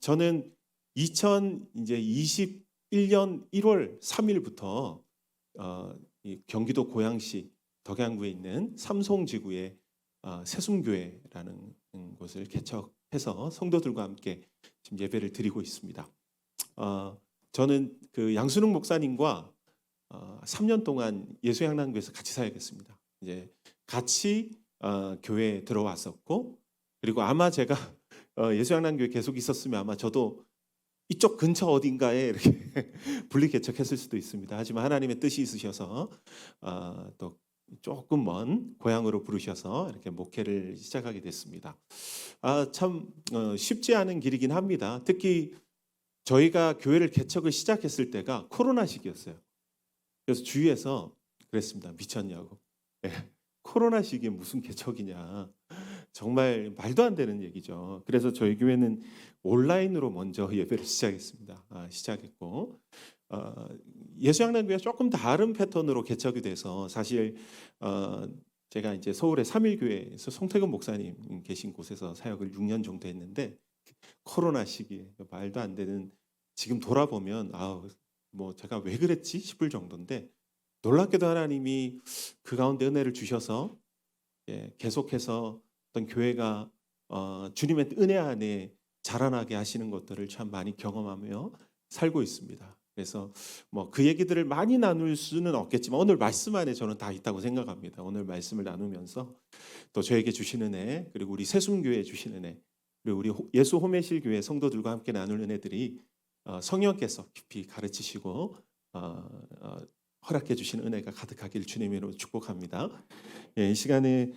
저는 2021년 1월 3일부터 이 경기도 고양시 덕양구에 있는 삼송지구의 새순교회라는 곳을 개척해서 성도들과 함께 지금 예배를 드리고 있습니다. 저는 그 양순웅 목사님과 3년 동안 예수양랑교에서 같이 사역했습니다. 이제 같이 교회에 들어왔었고, 그리고 아마 제가 예수양랑교회 계속 있었으면 아마 저도 이쪽 근처 어딘가에 이렇게 분리 개척했을 수도 있습니다. 하지만 하나님의 뜻이 있으셔서 또 조금 먼 고향으로 부르셔서 이렇게 목회를 시작하게 됐습니다. 참 쉽지 않은 길이긴 합니다. 특히 저희가 교회를 개척을 시작했을 때가 코로나 시기였어요. 그래서 주위에서 그랬습니다. 미쳤냐고. 네. 코로나 시기에 무슨 개척이냐. 정말 말도 안 되는 얘기죠. 그래서 저희 교회는 온라인으로 먼저 예배를 시작했습니다. 시작했고 예수양랑교회가 조금 다른 패턴으로 개척이 돼서 사실 제가 이제 서울의 삼일교회에서 송태근 목사님 계신 곳에서 사역을 6년 정도 했는데 코로나 시기에 말도 안 되는, 지금 돌아보면 뭐 제가 왜 그랬지 싶을 정도인데, 놀랍게도 하나님이 그 가운데 은혜를 주셔서 계속해서 어떤 교회가 주님의 은혜 안에 자라나게 하시는 것들을 참 많이 경험하며 살고 있습니다. 그래서 뭐 그 얘기들을 많이 나눌 수는 없겠지만 오늘 말씀 안에 저는 다 있다고 생각합니다. 오늘 말씀을 나누면서 또 저에게 주신 은혜, 그리고 우리 새순교회에 주신 은혜, 그리고 우리 예수 호메실 교회 성도들과 함께 나눌 은혜들이 성령께서 깊이 가르치시고 허락해 주신 은혜가 가득하길 주님으로 축복합니다. 이 시간에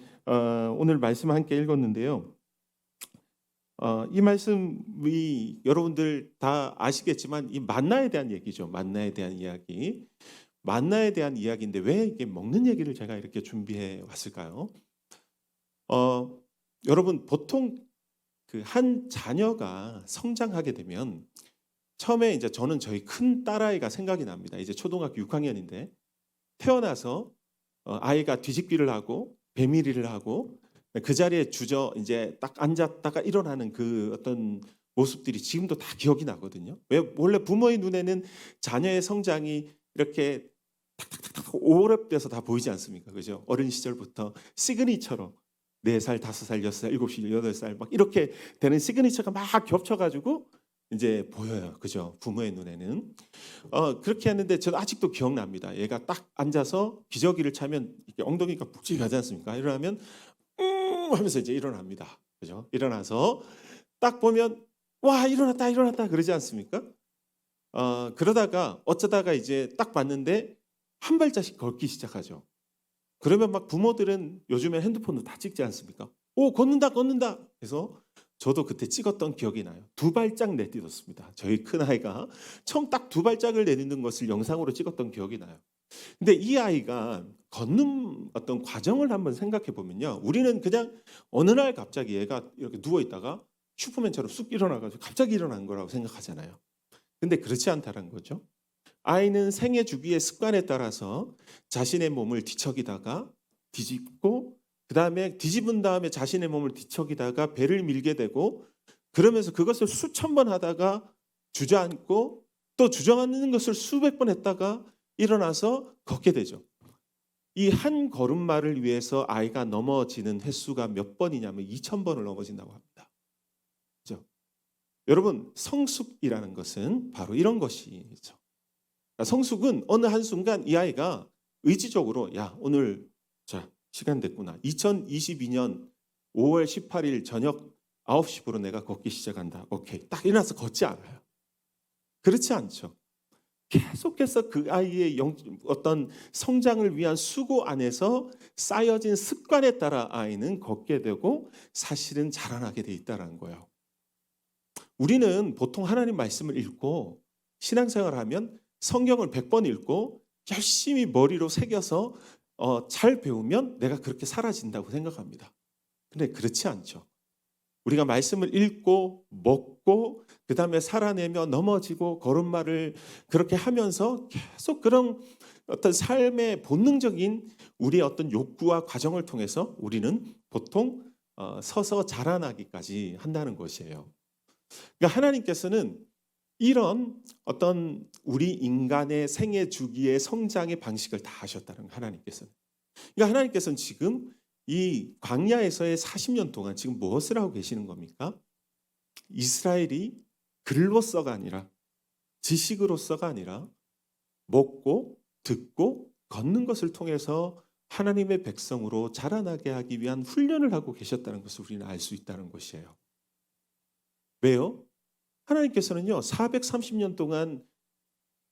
오늘 말씀 함께 읽었는데요. 이 말씀이 여러분들 다 아시겠지만 이 만나에 대한 얘기죠. 만나에 대한 이야기. 만나에 대한 이야기인데 왜 이게 먹는 얘기를 제가 이렇게 준비해 왔을까요? 여러분, 보통 그 한 자녀가 성장하게 되면 처음에 이제 저는 저희 큰 딸아이가 생각이 납니다. 이제 초등학교 6학년인데 태어나서 아이가 뒤집기를 하고 배밀이를 하고 그 자리에 이제 딱 앉았다가 일어나는 그 어떤 모습들이 지금도 다 기억이 나거든요. 왜? 원래 부모의 눈에는 자녀의 성장이 이렇게 탁탁탁탁 오랩돼서 다 보이지 않습니까? 그죠? 어린 시절부터 시그니처럼 4살, 5살, 6살, 7살, 8살 막 이렇게 되는 시그니처가 막 겹쳐가지고 이제 보여요. 그죠? 부모의 눈에는. 그렇게 했는데 저는 아직도 기억납니다. 얘가 딱 앉아서 기저귀를 차면 이렇게 엉덩이가 묵직하지 않습니까? 일어나면 하면서 이제 일어납니다. 그죠? 일어나서 딱 보면 와, 일어났다 일어났다 그러지 않습니까? 그러다가 어쩌다가 이제 딱 봤는데 한 발자씩 걷기 시작하죠. 그러면 막 부모들은 요즘에 핸드폰도 다 찍지 않습니까? 오, 걷는다 걷는다. 그래서 저도 그때 찍었던 기억이 나요. 2발짝 내딛었습니다. 저희 큰아이가 처음 딱 2발짝을 내딛는 것을 영상으로 찍었던 기억이 나요. 근데 이 아이가 걷는 어떤 과정을 한번 생각해 보면요. 우리는 그냥 어느 날 갑자기 얘가 이렇게 누워 있다가 슈퍼맨처럼 쑥 일어나가지고 갑자기 일어난 거라고 생각하잖아요. 근데 그렇지 않다는 거죠. 아이는 생애 주기의 습관에 따라서 자신의 몸을 뒤척이다가 뒤집고, 그 다음에 뒤집은 다음에 자신의 몸을 뒤척이다가 배를 밀게 되고, 그러면서 그것을 수천 번 하다가 주저앉고 또 주저앉는 것을 수백 번 했다가 일어나서 걷게 되죠. 이 한 걸음마를 위해서 아이가 넘어지는 횟수가 몇 번이냐면 2,000번을 넘어진다고 합니다. 그렇죠? 여러분, 성숙이라는 것은 바로 이런 것이죠. 성숙은 어느 한순간 이 아이가 의지적으로 야, 오늘 자 시간 됐구나. 2022년 5월 18일 저녁 9시부로 내가 걷기 시작한다. 오케이. 딱 일어나서 걷지 않아요. 그렇지 않죠. 계속해서 그 아이의 어떤 성장을 위한 수고 안에서 쌓여진 습관에 따라 아이는 걷게 되고 사실은 자라나게 돼 있다는 거예요. 우리는 보통 하나님 말씀을 읽고 신앙생활을 하면 성경을 100번 읽고 열심히 머리로 새겨서 잘 배우면 내가 그렇게 사라진다고 생각합니다. 근데 그렇지 않죠. 우리가 말씀을 읽고 먹고 그 다음에 살아내며 넘어지고 걸음마를 그렇게 하면서 계속 그런 어떤 삶의 본능적인 우리의 어떤 욕구와 과정을 통해서 우리는 보통 서서 자라나기까지 한다는 것이에요. 그러니까 하나님께서는 이런 어떤 우리 인간의 생애 주기의 성장의 방식을 다 하셨다는 거예요. 하나님께서는. 그러니까 하나님께서는 지금 이 광야에서의 40년 동안 지금 무엇을 하고 계시는 겁니까? 이스라엘이 글로서가 아니라 지식으로서가 아니라 먹고 듣고 걷는 것을 통해서 하나님의 백성으로 자라나게 하기 위한 훈련을 하고 계셨다는 것을 우리는 알 수 있다는 것이에요. 왜요? 하나님께서는요 430년 동안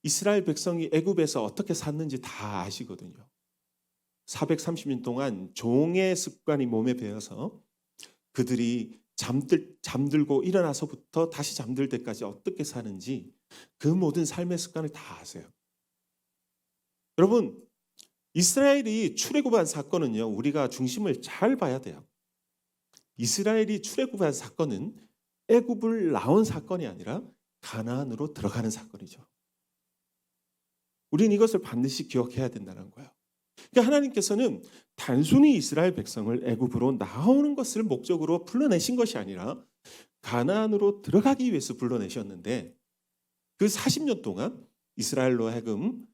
이스라엘 백성이 애굽에서 어떻게 샀는지 다 아시거든요. 430년 동안 종의 습관이 몸에 배어서 그들이 잠들고 일어나서부터 다시 잠들 때까지 어떻게 사는지 그 모든 삶의 습관을 다 아세요. 여러분, 이스라엘이 출애굽한 사건은요 우리가 중심을 잘 봐야 돼요. 이스라엘이 출애굽한 사건은 애굽을 나온 사건이 아니라 가나안으로 들어가는 사건이죠. 우리는 이것을 반드시 기억해야 된다는 거예요. 그러니까 하나님께서는 단순히 이스라엘 백성을 애굽으로 나오는 것을 목적으로 불러내신 것이 아니라 가나안으로 들어가기 위해서 불러내셨는데 그 40년 동안 이스라엘로 하여금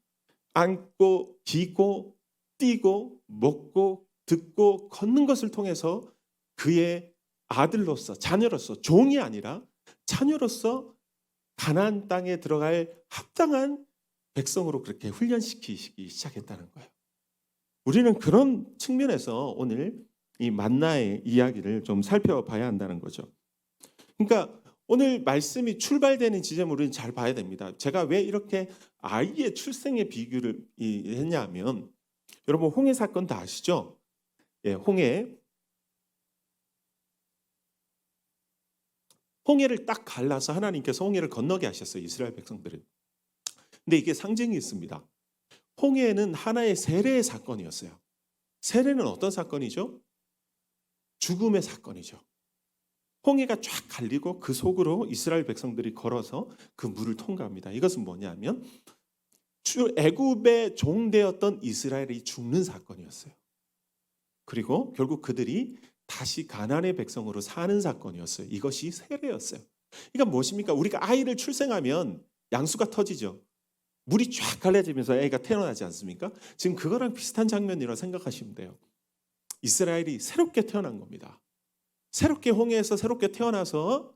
앉고 기고 뛰고 먹고 듣고 걷는 것을 통해서 그의 아들로서 자녀로서 종이 아니라 자녀로서 가나안 땅에 들어갈 합당한 백성으로 그렇게 훈련시키시기 시작했다는 거예요. 우리는 그런 측면에서 오늘 이 만나의 이야기를 좀 살펴봐야 한다는 거죠. 그러니까 오늘 말씀이 출발되는 지점을 우리는 잘 봐야 됩니다. 제가 왜 이렇게 아이의 출생의 비교를 했냐면 여러분 홍해 사건 다 아시죠? 예, 홍해를 딱 갈라서 하나님께서 홍해를 건너게 하셨어요. 이스라엘 백성들을. 근데 이게 상징이 있습니다. 홍해는 하나의 세례의 사건이었어요. 세례는 어떤 사건이죠? 죽음의 사건이죠. 홍해가 쫙 갈리고 그 속으로 이스라엘 백성들이 걸어서 그 물을 통과합니다. 이것은 뭐냐면 애굽의 종되었던 이스라엘이 죽는 사건이었어요. 그리고 결국 그들이 다시 가나안의 백성으로 사는 사건이었어요. 이것이 세례였어요. 그러니까 무엇입니까? 우리가 아이를 출생하면 양수가 터지죠. 물이 쫙 갈라지면서 애가 태어나지 않습니까? 지금 그거랑 비슷한 장면이라고 생각하시면 돼요. 이스라엘이 새롭게 태어난 겁니다. 새롭게 홍해에서 새롭게 태어나서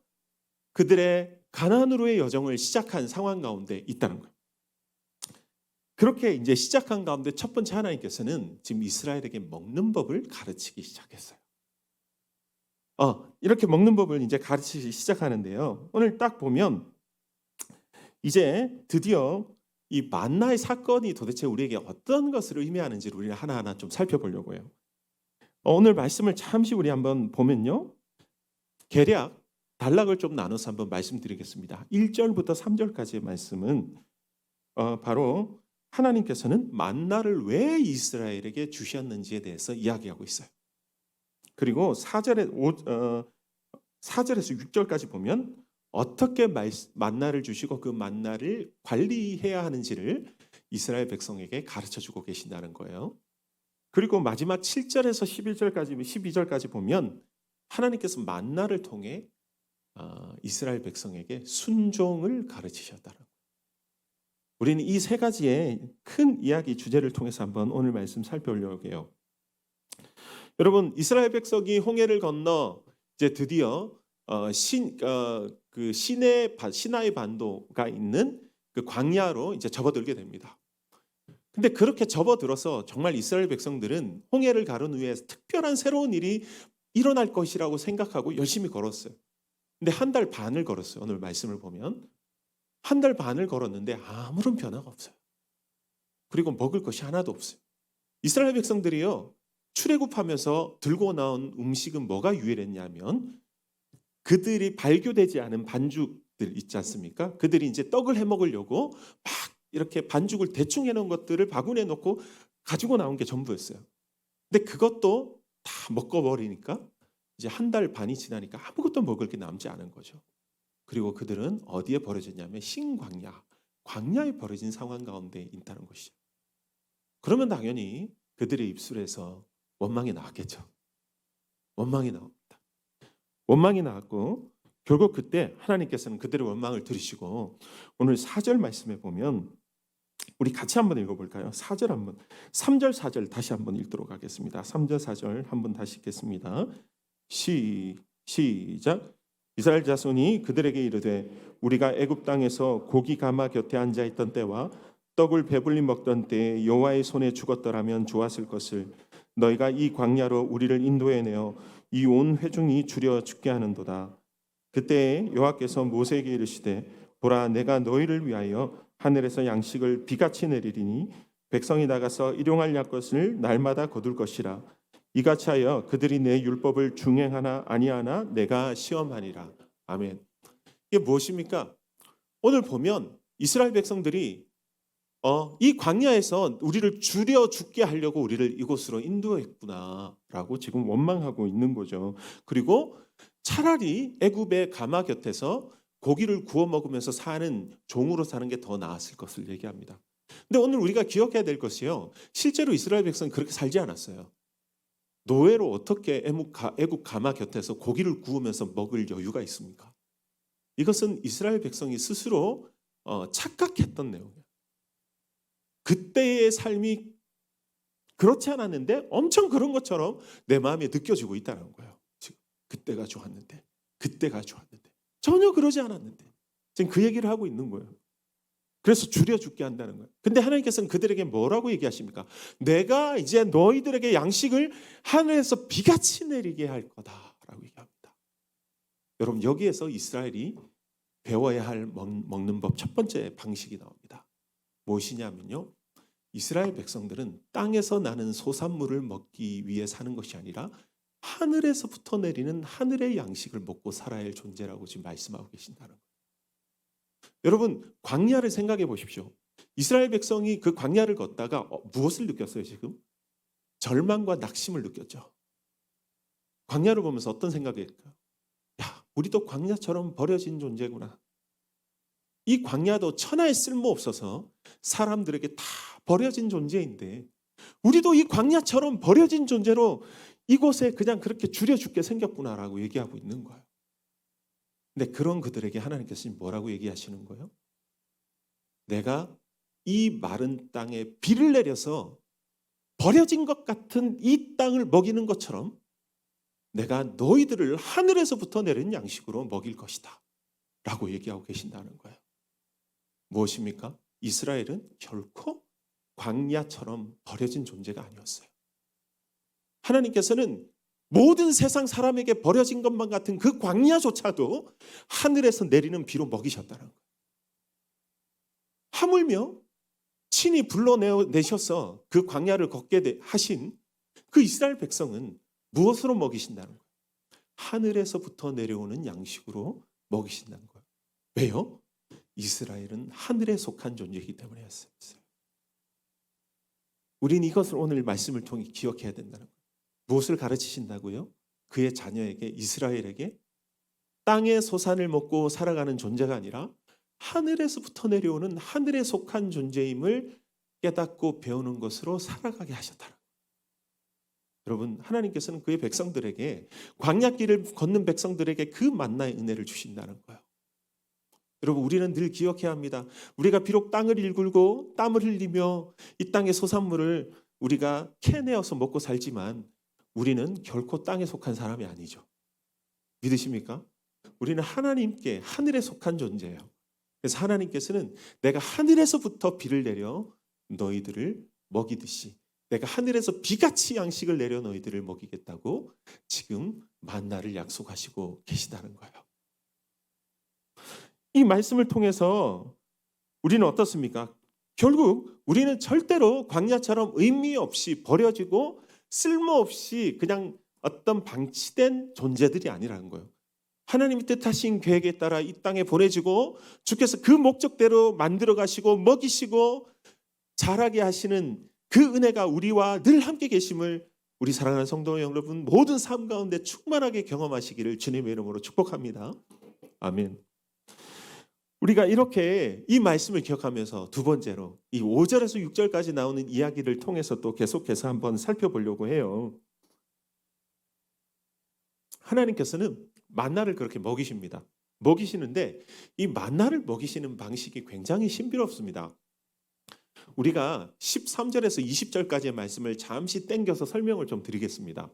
그들의 가나안으로의 여정을 시작한 상황 가운데 있다는 거예요. 그렇게 이제 시작한 가운데 첫 번째 하나님께서는 지금 이스라엘에게 먹는 법을 가르치기 시작했어요. 이렇게 먹는 법을 이제 가르치기 시작하는데요. 오늘 딱 보면 이제 드디어 이 만나의 사건이 도대체 우리에게 어떤 것을 의미하는지를 우리가 하나하나 좀 살펴보려고 해요. 오늘 말씀을 잠시 우리 한번 보면요. 개략 단락을 좀 나눠서 한번 말씀드리겠습니다. 1절부터 3절까지의 말씀은 바로 하나님께서는 만나를 왜 이스라엘에게 주셨는지에 대해서 이야기하고 있어요. 그리고 4절에서 6절까지 보면 어떻게 만나를 주시고 그 만나를 관리해야 하는지를 이스라엘 백성에게 가르쳐주고 계신다는 거예요. 그리고 마지막 7절에서 12절까지 보면 하나님께서 만나를 통해 이스라엘 백성에게 순종을 가르치셨다는 거예요. 우리는 이 세 가지의 큰 이야기 주제를 통해서 한번 오늘 말씀 살펴보려고 해요. 여러분 이스라엘 백성이 홍해를 건너 이제 드디어 그 시나이 반도가 있는 그 광야로 이제 접어들게 됩니다. 근데 그렇게 접어들어서 정말 이스라엘 백성들은 홍해를 가른 후에 특별한 새로운 일이 일어날 것이라고 생각하고 열심히 걸었어요. 근데 한 달 반을 걸었어요. 오늘 말씀을 보면 한 달 반을 걸었는데 아무런 변화가 없어요. 그리고 먹을 것이 하나도 없어요. 이스라엘 백성들이요 출애굽하면서 들고 나온 음식은 뭐가 유일했냐면 그들이 발교되지 않은 반죽들 있지 않습니까? 그들이 이제 떡을 해 먹으려고 막 이렇게 반죽을 대충 해놓은 것들을 바구니에 넣고 가지고 나온 게 전부였어요. 근데 그것도 다 먹어버리니까 이제 한 달 반이 지나니까 아무것도 먹을 게 남지 않은 거죠. 그리고 그들은 어디에 버려졌냐면 신광야, 광야에 버려진 상황 가운데 있다는 것이죠. 그러면 당연히 그들의 입술에서 원망이 나왔겠죠. 원망이 나옵니다. 원망이 나왔고 결국 그때 하나님께서는 그들의 원망을 들으시고 오늘 4절 말씀에 보면 우리 같이 한번 읽어볼까요? 4절 한번 3절 4절 다시 한번 읽도록 하겠습니다. 3절 4절 한번 다시 읽겠습니다. 시작. 이스라엘 자손이 그들에게 이르되 우리가 애굽 땅에서 고기 가마 곁에 앉아 있던 때와 떡을 배불리 먹던 때에 여호와의 손에 죽었더라면 좋았을 것을 너희가 이 광야로 우리를 인도해내어 이 온 회중이 줄여 죽게 하는도다. 그때 여호와께서 모세에게 이르시되 보라 내가 너희를 위하여 하늘에서 양식을 비같이 내리리니 백성이 나가서 일용할 양것을 날마다 거둘 것이라. 이같이 하여 그들이 내 율법을 중행하나 아니하나 내가 시험하니라. 아멘. 이게 무엇입니까? 오늘 보면 이스라엘 백성들이 이 광야에서 우리를 줄여 죽게 하려고 우리를 이곳으로 인도했구나라고 지금 원망하고 있는 거죠. 그리고 차라리 애굽의 가마 곁에서 고기를 구워 먹으면서 사는 종으로 사는 게 더 나았을 것을 얘기합니다. 근데 오늘 우리가 기억해야 될 것이요. 실제로 이스라엘 백성은 그렇게 살지 않았어요. 노예로 어떻게 애굽 가마 곁에서 고기를 구우면서 먹을 여유가 있습니까? 이것은 이스라엘 백성이 스스로 착각했던 내용이에요. 그때의 삶이 그렇지 않았는데 엄청 그런 것처럼 내 마음에 느껴지고 있다는 거예요. 지금 그때가 좋았는데 전혀 그러지 않았는데 지금 그 얘기를 하고 있는 거예요. 그래서 줄여 죽게 한다는 거예요. 근데 하나님께서는 그들에게 뭐라고 얘기하십니까? 내가 이제 너희들에게 양식을 하늘에서 비같이 내리게 할 거다라고 얘기합니다. 여러분 여기에서 이스라엘이 배워야 할 먹는 법 첫 번째 방식이 나옵니다. 무엇이냐면요. 이스라엘 백성들은 땅에서 나는 소산물을 먹기 위해 사는 것이 아니라 하늘에서부터 내리는 하늘의 양식을 먹고 살아야 할 존재라고 지금 말씀하고 계신다는 거예요. 여러분 광야를 생각해 보십시오. 이스라엘 백성이 그 광야를 걷다가 무엇을 느꼈어요 지금? 절망과 낙심을 느꼈죠. 광야를 보면서 어떤 생각이 했을까요? 야, 우리도 광야처럼 버려진 존재구나. 이 광야도 천하에 쓸모없어서 사람들에게 다 버려진 존재인데 우리도 이 광야처럼 버려진 존재로 이곳에 그냥 그렇게 줄여 죽게 생겼구나라고 얘기하고 있는 거예요. 근데 그런 그들에게 하나님께서 뭐라고 얘기하시는 거예요? 내가 이 마른 땅에 비를 내려서 버려진 것 같은 이 땅을 먹이는 것처럼 내가 너희들을 하늘에서부터 내린 양식으로 먹일 것이다 라고 얘기하고 계신다는 거예요. 무엇입니까? 이스라엘은 결코 광야처럼 버려진 존재가 아니었어요. 하나님께서는 모든 세상 사람에게 버려진 것만 같은 그 광야조차도 하늘에서 내리는 비로 먹이셨다는 거예요. 하물며 친히 불러내셔서 그 광야를 걷게 하신 그 이스라엘 백성은 무엇으로 먹이신다는 거예요? 하늘에서부터 내려오는 양식으로 먹이신다는 거예요. 왜요? 이스라엘은 하늘에 속한 존재이기 때문이었어요. 우리는 이것을 오늘 말씀을 통해 기억해야 된다는 거예요. 무엇을 가르치신다고요? 그의 자녀에게 이스라엘에게 땅의 소산을 먹고 살아가는 존재가 아니라 하늘에서부터 내려오는 하늘에 속한 존재임을 깨닫고 배우는 것으로 살아가게 하셨다는 거예요. 여러분 하나님께서는 그의 백성들에게 광야길을 걷는 백성들에게 그 만나의 은혜를 주신다는 거예요. 여러분 우리는 늘 기억해야 합니다. 우리가 비록 땅을 일굴고 땀을 흘리며 이 땅의 소산물을 우리가 캐내어서 먹고 살지만 우리는 결코 땅에 속한 사람이 아니죠. 믿으십니까? 우리는 하나님께 하늘에 속한 존재예요. 그래서 하나님께서는 내가 하늘에서부터 비를 내려 너희들을 먹이듯이 내가 하늘에서 비같이 양식을 내려 너희들을 먹이겠다고 지금 만나를 약속하시고 계시다는 거예요. 이 말씀을 통해서 우리는 어떻습니까? 결국 우리는 절대로 광야처럼 의미 없이 버려지고 쓸모없이 그냥 어떤 방치된 존재들이 아니라는 거예요. 하나님이 뜻하신 계획에 따라 이 땅에 보내지고 주께서 그 목적대로 만들어 가시고 먹이시고 자라게 하시는 그 은혜가 우리와 늘 함께 계심을 우리 사랑하는 성도 여러분 모든 삶 가운데 충만하게 경험하시기를 주님의 이름으로 축복합니다. 아멘. 우리가 이렇게 이 말씀을 기억하면서 두 번째로 이 5절에서 6절까지 나오는 이야기를 통해서 또 계속해서 한번 살펴보려고 해요. 하나님께서는 만나를 그렇게 먹이십니다. 먹이시는데 이 만나를 먹이시는 방식이 굉장히 신비롭습니다. 우리가 13절에서 20절까지의 말씀을 잠시 땡겨서 설명을 좀 드리겠습니다.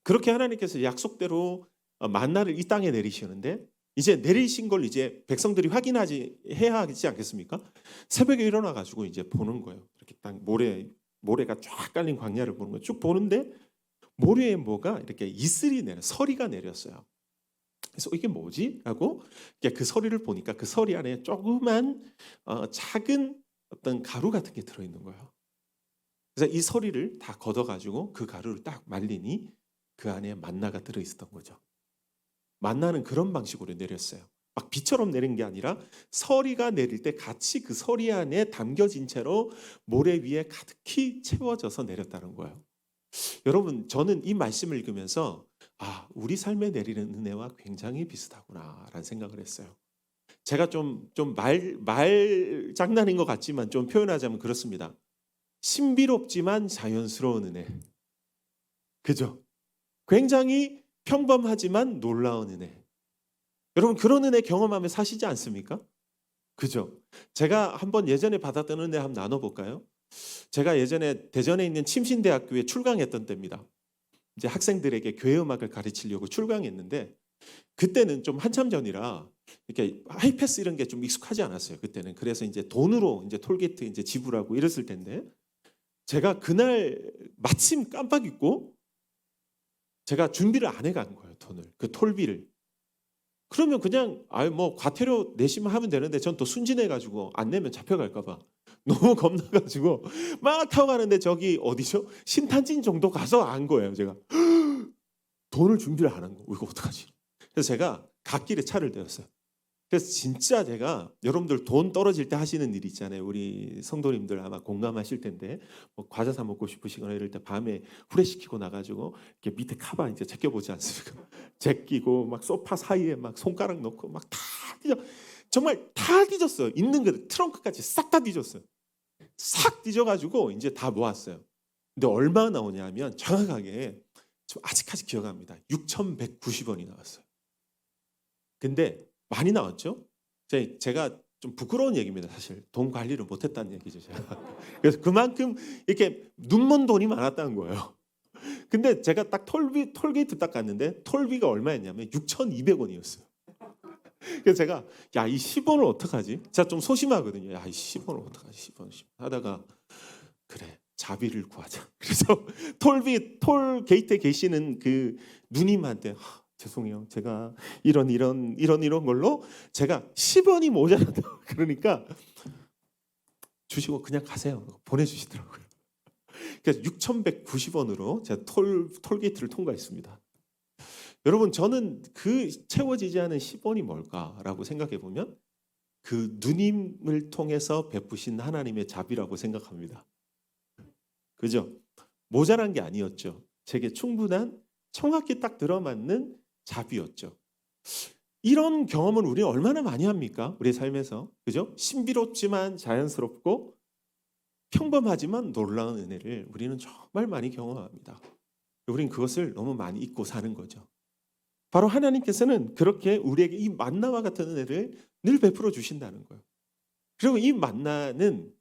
그렇게 하나님께서 약속대로 만나를 이 땅에 내리시는데 이제 내리신 걸 이제 백성들이 해야 하지 않겠습니까? 새벽에 일어나 가지고 이제 보는 거예요. 이렇게 딱 모래가 쫙 깔린 광야를 보는 거예요. 쭉 보는데 모래에 뭐가 이렇게 서리가 내렸어요. 그래서 이게 뭐지? 하고 그 서리를 보니까 그 서리 안에 조그만 작은 어떤 가루 같은 게 들어있는 거예요. 그래서 이 서리를 다 걷어가지고 그 가루를 딱 말리니 그 안에 만나가 들어있었던 거죠. 만나는 그런 방식으로 내렸어요. 막 비처럼 내린 게 아니라 서리가 내릴 때 같이 그 서리 안에 담겨진 채로 모래 위에 가득히 채워져서 내렸다는 거예요. 여러분, 저는 이 말씀을 읽으면서 우리 삶에 내리는 은혜와 굉장히 비슷하구나라는 생각을 했어요. 제가 좀 말 장난인 것 같지만 좀 표현하자면 그렇습니다. 신비롭지만 자연스러운 은혜. 그죠? 굉장히 평범하지만 놀라운 은혜. 여러분, 그런 은혜 경험하며 사시지 않습니까? 그죠? 제가 한번 예전에 받았던 은혜 한번 나눠볼까요? 제가 예전에 대전에 있는 침신대학교에 출강했던 때입니다. 이제 학생들에게 교회 음악을 가르치려고 출강했는데 그때는 좀 한참 전이라 이렇게 하이패스 이런 게 좀 익숙하지 않았어요. 그때는. 그래서 이제 돈으로 이제 톨게이트 이제 지불하고 이랬을 텐데 제가 그날 마침 깜빡 잊고 제가 준비를 안 해간 거예요. 돈을. 그 톨비를. 그러면 그냥 뭐 과태료 내시면 하면 되는데 전 또 순진해가지고 안 내면 잡혀갈까 봐 너무 겁나가지고 막 타고 가는데 저기 어디죠? 신탄진 정도 가서 안 거예요. 제가 돈을 준비를 안 한 거. 이거 어떡하지? 그래서 제가 갓길에 차를 대었어요. 그래서 진짜 제가 여러분들 돈 떨어질 때 하시는 일 있잖아요. 우리 성도님들 아마 공감하실 텐데 뭐 과자 사 먹고 싶으시거나 이럴 때 밤에 후레시키고 나가지고 이렇게 밑에 카바 이제 제껴보지 않습니까? 제끼고 막 소파 사이에 막 손가락 넣고 막 다 정말 다 뒤졌어요. 있는 거 트렁크까지 싹 다 뒤졌어요. 싹 뒤져가지고 이제 다 모았어요. 근데 얼마 나오냐면 정확하게 아직까지 기억합니다. 6,190원이 나왔어요. 근데 많이 나왔죠? 제가 좀 부끄러운 얘기입니다. 사실 돈 관리를 못했다는 얘기죠. 제가. 그래서 그만큼 이렇게 눈먼 돈이 많았다는 거예요. 근데 제가 딱 톨게이트 딱 갔는데 톨비가 얼마였냐면 6,200원이었어요. 그래서 제가 이 10원을 어떡하지? 제가 좀 소심하거든요. 이 10원을 어떡하지? 10원 하다가 그래 자비를 구하자. 그래서 톨게이트에 계시는 그 누님한테 죄송해요. 제가 이런 걸로 제가 10원이 모자라다. 그러니까 주시고 그냥 가세요. 보내주시더라고요. 그래서 6,190원으로 제가 톨게이트를 통과했습니다. 여러분, 저는 그 채워지지 않은 10원이 뭘까라고 생각해 보면 그 누님을 통해서 베푸신 하나님의 자비라고 생각합니다. 그죠? 모자란 게 아니었죠. 제게 충분한 정확히 딱 들어맞는 자비였죠. 이런 경험을 우리 얼마나 많이 합니까? 우리 삶에서. 그죠? 신비롭지만 자연스럽고 평범하지만 놀라운 은혜를 우리는 정말 많이 경험합니다. 우리는 그것을 너무 많이 잊고 사는 거죠. 바로 하나님께서는 그렇게 우리에게 이 만나와 같은 은혜를 늘 베풀어 주신다는 거예요. 그리고 이 만나는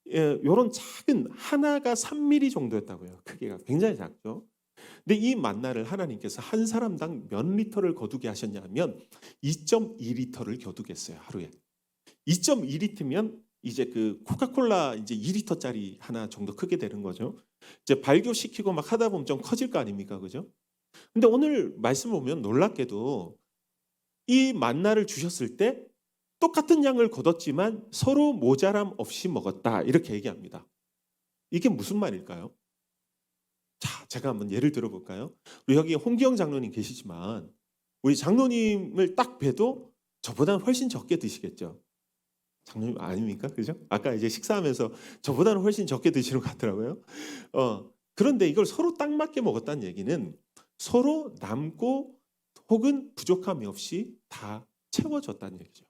이런 작은 하나가 3mm 정도였다고요. 크기가 굉장히 작죠. 근데 이 만나를 하나님께서 한 사람당 몇 리터를 거두게 하셨냐면 2.2리터를 거두겠어요. 하루에. 2.2리터면 이제 그 코카콜라 이제 2리터짜리 하나 정도 크게 되는 거죠. 이제 발교시키고 막 하다 보면 좀 커질 거 아닙니까? 그죠? 근데 오늘 말씀 보면 놀랍게도 이 만나를 주셨을 때 똑같은 양을 거뒀지만 서로 모자람 없이 먹었다. 이렇게 얘기합니다. 이게 무슨 말일까요? 자, 제가 한번 예를 들어볼까요? 우리 여기 홍기영 장로님 계시지만 우리 장로님을 딱 봬도 저보다는 훨씬 적게 드시겠죠. 장로님 아닙니까? 그죠? 아까 이제 식사하면서 저보다는 훨씬 적게 드시는 것 같더라고요. 그런데 이걸 서로 딱 맞게 먹었다는 얘기는 서로 남고 혹은 부족함이 없이 다 채워졌다는 얘기죠.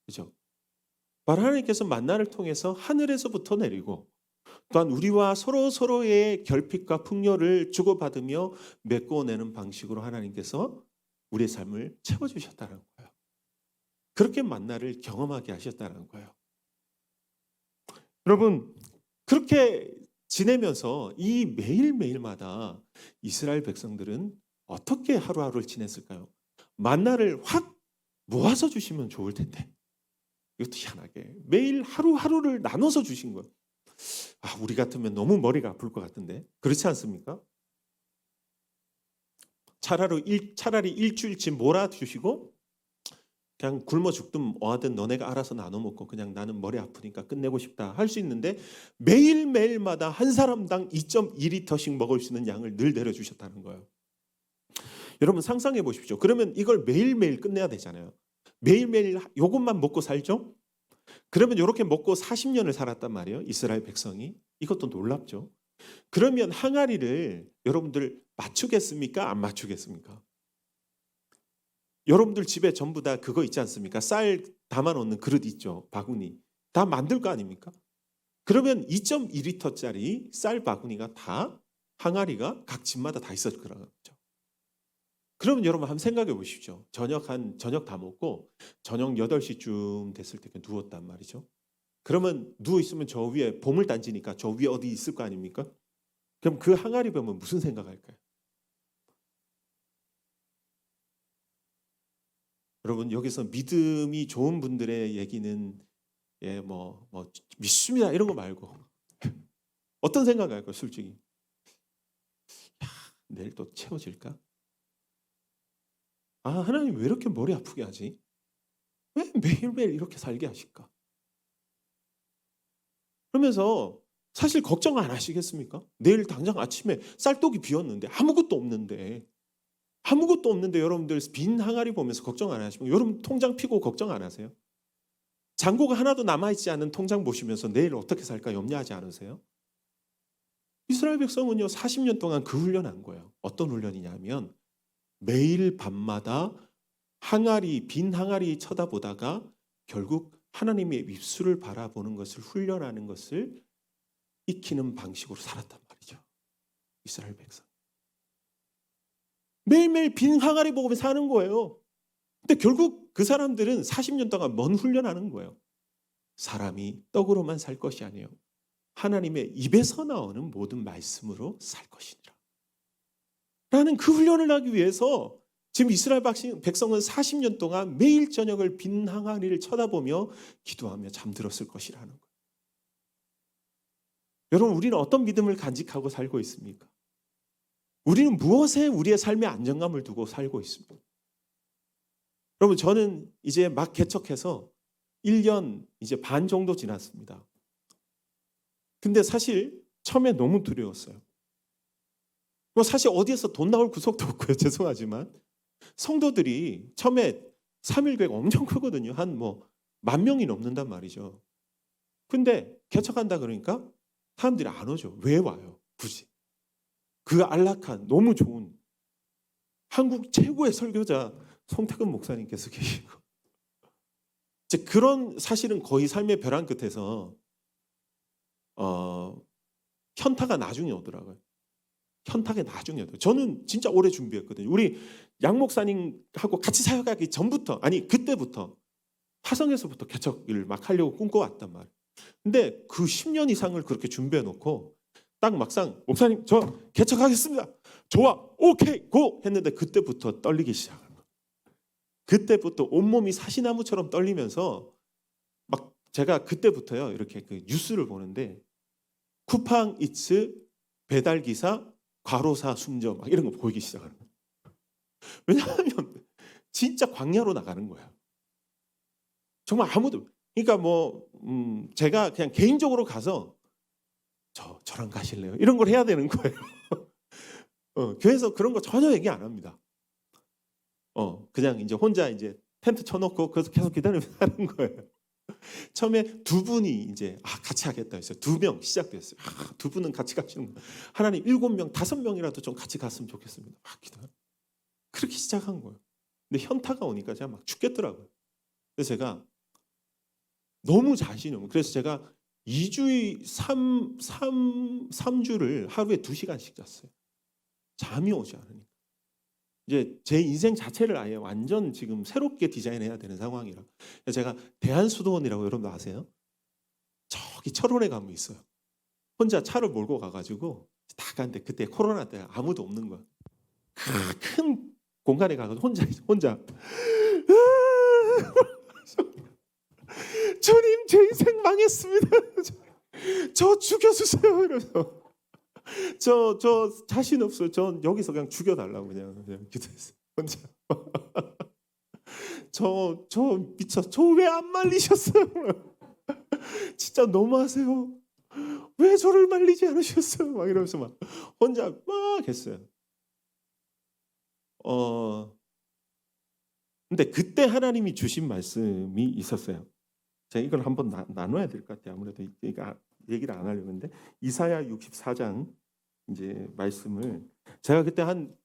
그죠? 바로 하나님께서 만나를 통해서 하늘에서부터 내리고 또한 우리와 서로의 결핍과 풍요를 주고받으며 메꿔내는 방식으로 하나님께서 우리의 삶을 채워주셨다는 거예요. 그렇게 만나를 경험하게 하셨다는 거예요. 여러분, 그렇게 지내면서 이 매일매일마다 이스라엘 백성들은 어떻게 하루하루를 지냈을까요? 만나를 확 모아서 주시면 좋을 텐데 이것도 희한하게 매일 하루하루를 나눠서 주신 거예요. 우리 같으면 너무 머리가 아플 것 같은데 그렇지 않습니까? 차라리 일주일치 몰아주시고 그냥 굶어 죽든 뭐하든 너네가 알아서 나눠 먹고 그냥 나는 머리 아프니까 끝내고 싶다 할 수 있는데 매일매일마다 한 사람당 2.2리터씩 먹을 수 있는 양을 늘 내려주셨다는 거예요. 여러분 상상해 보십시오. 그러면 이걸 매일매일 끝내야 되잖아요. 매일매일 이것만 먹고 살죠? 그러면 이렇게 먹고 40년을 살았단 말이에요. 이스라엘 백성이. 이것도 놀랍죠. 그러면 항아리를 여러분들 맞추겠습니까? 안 맞추겠습니까? 여러분들 집에 전부 다 그거 있지 않습니까? 쌀 담아놓는 그릇 있죠. 바구니. 다 만들 거 아닙니까? 그러면 2.2리터짜리 쌀 바구니가 다 항아리가 각 집마다 다 있었을 거라는 거죠. 그러면 여러분 한번 생각해 보십시오. 저녁 다 먹고 저녁 8시쯤 됐을 때 누웠단 말이죠. 그러면 누워 있으면 저 위에 보물 단지니까 저 위에 어디 있을 거 아닙니까? 그럼 그 항아리 보면 무슨 생각할까요? 여러분 여기서 믿음이 좋은 분들의 얘기는 뭐 믿습니다 이런 거 말고 어떤 생각할까요? 솔직히 내일 또 채워질까? 하나님 왜 이렇게 머리 아프게 하지? 왜 매일매일 이렇게 살게 하실까? 그러면서 사실 걱정 안 하시겠습니까? 내일 당장 아침에 쌀떡이 비었는데 아무것도 없는데 여러분들 빈 항아리 보면서 걱정 안 하시고 여러분 통장 피고 걱정 안 하세요? 잔고가 하나도 남아있지 않은 통장 보시면서 내일 어떻게 살까 염려하지 않으세요? 이스라엘 백성은요 40년 동안 그 훈련한 거예요. 어떤 훈련이냐면 매일 밤마다 빈 항아리 쳐다보다가 결국 하나님의 입술을 바라보는 것을 훈련하는 것을 익히는 방식으로 살았단 말이죠. 이스라엘 백성. 매일매일 빈 항아리 보고 사는 거예요. 근데 결국 그 사람들은 40년 동안 뭔 훈련하는 거예요. 사람이 떡으로만 살 것이 아니에요. 하나님의 입에서 나오는 모든 말씀으로 살 것이니라. 라는 그 훈련을 하기 위해서 지금 이스라엘 백성은 40년 동안 매일 저녁을 빈 항아리를 쳐다보며 기도하며 잠들었을 것이라는 거예요. 여러분 우리는 어떤 믿음을 간직하고 살고 있습니까? 우리는 무엇에 우리의 삶의 안정감을 두고 살고 있습니까? 여러분 저는 이제 막 개척해서 1년 이제 반 정도 지났습니다. 근데 사실 처음에 너무 두려웠어요. 사실 어디에서 돈 나올 구석도 없고요. 죄송하지만 성도들이 처음에 3.1교회가 엄청 크거든요. 한 10,000명이 넘는단 말이죠. 근데 개척한다 그러니까 사람들이 안 오죠. 왜 와요? 굳이. 그 안락한 너무 좋은 한국 최고의 설교자 송태근 목사님께서 계시고 이제 그런 사실은 거의 삶의 벼랑 끝에서 현타가 나중에 오더라고요. 현타가 나중에 오더라고요. 저는 진짜 오래 준비했거든요. 우리 양 목사님하고 같이 사역하기 전부터 그때부터 화성에서부터 개척을 막 하려고 꿈꿔왔단 말이에요. 근데 그 10년 이상을 그렇게 준비해놓고 딱 막상 목사님 저 개척하겠습니다. 좋아 오케이 고 했는데 그때부터 떨리기 시작한 거예요. 그때부터 온몸이 사시나무처럼 떨리면서 막 제가 그때부터요 이렇게 그 뉴스를 보는데 쿠팡 이츠 배달기사 과로사 숨져 막 이런 거 보이기 시작하는 거예요. 왜냐하면 진짜 광야로 나가는 거예요. 정말 아무도 그러니까 제가 그냥 개인적으로 가서 저랑 가실래요? 이런 걸 해야 되는 거예요. 교회에서 그런 거 전혀 얘기 안 합니다. 그냥 이제 혼자 이제 텐트 쳐놓고 그래서 계속 기다리면서 하는 거예요. 처음에 2분이 이제 같이 하겠다 했어요. 2명 시작됐어요. 2분은 같이 가시는 거예요. 하나님 7명, 5명이라도 좀 같이 갔으면 좋겠습니다. 그렇게 시작한 거예요. 근데 현타가 오니까 제가 막 죽겠더라고요. 그래서 제가 너무 자신이 없고 그래서 제가 3주를 하루에 2시간씩 잤어요. 잠이 오지 않으니까. 이제 제 인생 자체를 아예 완전 지금 새롭게 디자인해야 되는 상황이라. 제가 대한수도원이라고 여러분 아세요? 저기 철원에 가면 있어요. 혼자 차를 몰고 가가지고 딱 갔는데 그때 코로나 때 아무도 없는 거야. 큰 공간에 가서 혼자 주님 제 인생 망했습니다. 저 죽여주세요. 이러면서 저 자신 없어요. 전 여기서 그냥 죽여달라고 그냥 기도했어요. 혼자. 저 미쳐. 저 왜 안 말리셨어요? 진짜 너무하세요. 왜 저를 말리지 않으셨어요? 막 이러면서 막 혼자 막 했어요. 근데 그때 하나님이 주신 말씀이 있었어요. 제가 이걸 한번 나눠야 될 것 같아요. 아무래도 얘기를 안 하려고 했는데 이사야 64장 이제 말씀을 제가 그때 한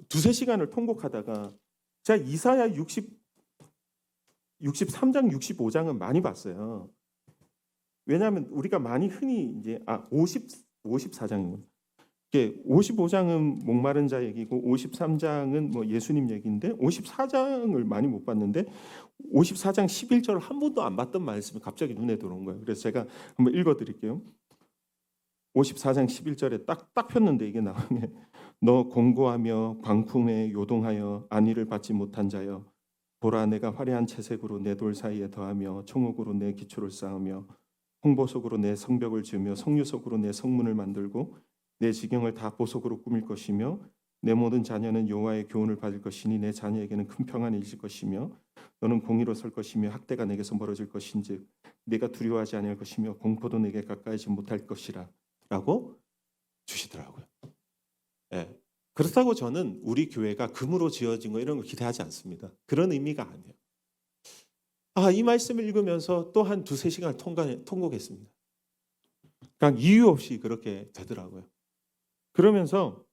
두세 시간을 통곡하다가 제가 이사야 63장, 65장은 많이 봤어요. 왜냐하면 우리가 많이 흔히 이제 54장입니다. 55장은 목마른 자 얘기고 53장은 뭐 예수님 얘기인데 54장을 많이 못 봤는데 54장 11절 한 번도 안 봤던 말씀이 갑자기 눈에 들어온 거예요. 그래서 제가 한번 읽어드릴게요. 54장 11절에 딱 폈는데 이게 나오네. 너 공고하며 광풍에 요동하여 안위를 받지 못한 자여, 보라 내가 화려한 채색으로 내 돌 사이에 더하며 청옥으로 내 기초를 쌓으며 홍보석으로 내 성벽을 지으며 성유석으로 내 성문을 만들고 내 지경을 다 보석으로 꾸밀 것이며 내 모든 자녀는 여호와의 교훈을 받을 것이니 내 자녀에게는 큰 평안이 있을 것이며 너는 공의로 설 것이며 학대가 내게서 멀어질 것인즉 내가 두려워하지 아니할 것이며 공포도 내게 가까이지 못할 것이라 라고 주시더라고요. 예. 그렇다고 저는 우리 교회가 금으로 지어진 거 이런 거 기대하지 않습니다. 그런 의미가 아니에요. 이 말씀을 읽으면서 또 한 두세 시간을 통곡했습니다. 그냥 이유 없이 그렇게 되더라고요. 그러면서